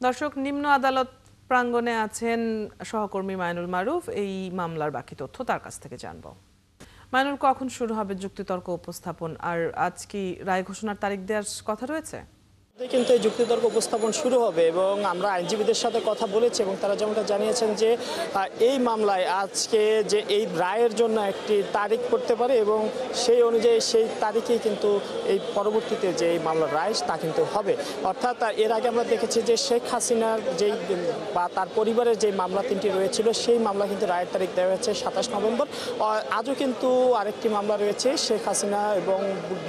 দর্শক, নিম্ন আদালত প্রাঙ্গণে আছেন সহকর্মী মাইনুল মারুফ। এই মামলার বাকি তথ্য তার কাছ থেকে জানবো। মাইনুল, কখন শুরু হবে যুক্তিতর্ক উপস্থাপন, আর আজ কি রায় ঘোষণার তারিখ দেওয়ার কথা রয়েছে? কিন্তু এই যুক্তিতর্ক উপস্থাপন শুরু হবে এবং আমরা আইনজীবীদের সাথে কথা বলেছি এবং তারা যেমনটা জানিয়েছেন যে এই মামলায় আজকে যে এই রায়ের জন্য একটি তারিখ করতে পারে এবং সেই অনুযায়ী সেই তারিখেই কিন্তু এই পরবর্তীতে যে এই মামলার রায় তা কিন্তু হবে। অর্থাৎ এর আগে আমরা দেখেছি যে শেখ হাসিনার যেই বা তার পরিবারের যে মামলা তিনটি রয়েছিল সেই মামলা কিন্তু রায়ের তারিখ দেওয়া হয়েছে 27 নভেম্বর। আজও কিন্তু আরেকটি মামলা রয়েছে শেখ হাসিনা এবং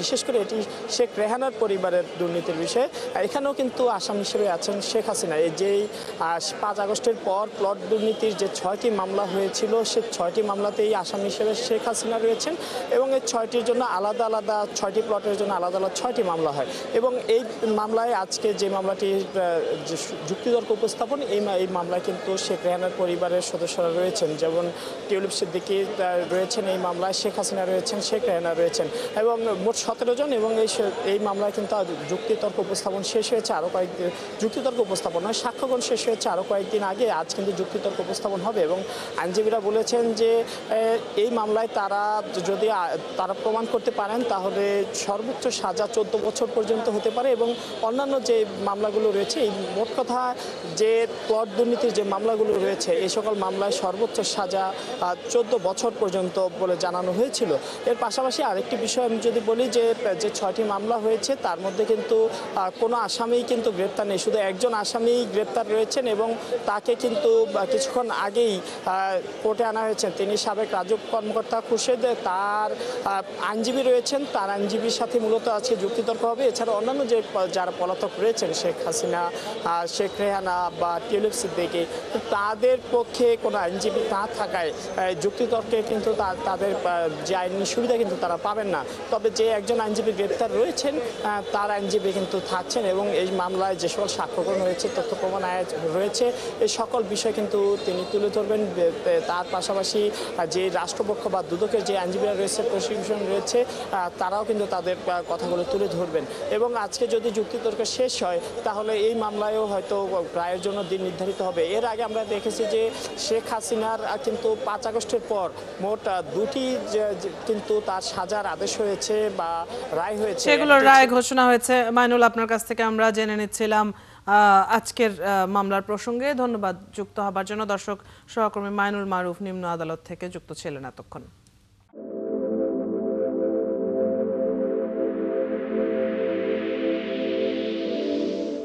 বিশেষ করে এটি শেখ রেহানার পরিবারের দুর্নীতির বিষয়ে। এখানেও কিন্তু আসামি হিসেবে আছেন শেখ হাসিনা। এই যেই 5 আগস্টের পর প্লট দুর্নীতির যে 6টি মামলা হয়েছিল সেই 6টি মামলাতেই আসামি হিসেবে শেখ হাসিনা রয়েছেন এবং এই 6টির জন্য আলাদা আলাদা 6টি প্লটের জন্য আলাদা আলাদা 6টি মামলা হয় এবং এই মামলায় আজকে যে মামলাটি যুক্তিতর্ক উপস্থাপন এই মামলায় কিন্তু শেখ রেহানার পরিবারের সদস্যরা রয়েছেন, যেমন টিউলিপ সিদ্দিকী রয়েছেন এই মামলায়, শেখ হাসিনা রয়েছেন, শেখ রেহানা রয়েছেন এবং মোট 17 জন। এবং এই মামলায় কিন্তু যুক্তিতর্ক উপস্থাপন শেষ হয়েছে আরও কয়েকদিন, যুক্তিতর্ক উপস্থাপন নয়, সাক্ষ্যগ্রহণ শেষ হয়েছে আরও কয়েকদিন আগে। আজ কিন্তু যুক্তিতর্ক উপস্থাপন হবে এবং আইনজীবীরা বলেছেন যে এই মামলায় যদি তারা প্রমাণ করতে পারেন তাহলে সর্বোচ্চ সাজা 14 বছর পর্যন্ত হতে পারে এবং অন্যান্য যে মামলাগুলো রয়েছে, এই মোট কথা যে প্লট দুর্নীতির যে মামলাগুলো রয়েছে এই সকল মামলায় সর্বোচ্চ সাজা 14 বছর পর্যন্ত বলে জানানো হয়েছিল। এর পাশাপাশি আরেকটি বিষয় আমি যদি বলি যে 6টি মামলা হয়েছে তার মধ্যে কিন্তু কোনো আসামি কিন্তু গ্রেপ্তার নেই, শুধু একজন আসামি গ্রেপ্তার রয়েছেন এবং তাকে কিন্তু কিছুক্ষণ আগেই কোর্টে আনা হয়েছে। তিনি সাবেক রাজউক কর্মকর্তা খুরশেদ, তার আইনজীবী রয়েছেন, তার আইনজীবীর সাথে মূলত আজকে যুক্তিতর্ক হবে। এছাড়া অন্যান্য যে যারা পলাতক রয়েছেন শেখ হাসিনা, শেখ রেহানা বা টিউলিপ সিদ্দিকী, তাদের পক্ষে কোনো আইনজীবী না থাকায় যুক্তিতর্কে কিন্তু তাদের যে আইনি সুবিধা কিন্তু তারা পাবেন না। তবে যে একজন আইনজীবী গ্রেপ্তার রয়েছেন তার আইনজীবী কিন্তু থাকছেন এবং এই মামলায় যে সকল সাক্ষ্যগ্রহণ হয়েছে, তথ্য প্রমাণ রয়েছে, এই সকল বিষয় কিন্তু তিনি তুলে ধরবেন। তার পাশাপাশি যে রাষ্ট্রপক্ষ বা দুদকের যে আইনজীবীরা রয়েছে, প্রসিকিউশন রয়েছে, তারাও কিন্তু তাদের কথাগুলো তুলে ধরবেন এবং আজকে যদি যুক্তিতর্ক শেষ হয় তাহলে এই মামলায়ও হয়তো রায়ের জন্য দিন নির্ধারিত হবে। এর আগে আমরা দেখেছি যে শেখ হাসিনার কিন্তু 5 আগস্টের পর মোট 2টি কিন্তু তার সাজার আদেশ হয়েছে বা রায় হয়েছে, সেগুলোর রায় ঘোষণা হয়েছে। মাইনুল, আপনার কাছ থেকে আমরা জেনে নিচ্ছিলাম আজকের মামলার প্রসঙ্গে। ধন্যবাদ যুক্ত হবার জন্য। দর্শক, সহকর্মী মাইনুল মারুফ নিম্ন আদালত থেকে যুক্ত ছিলেন এতক্ষণ।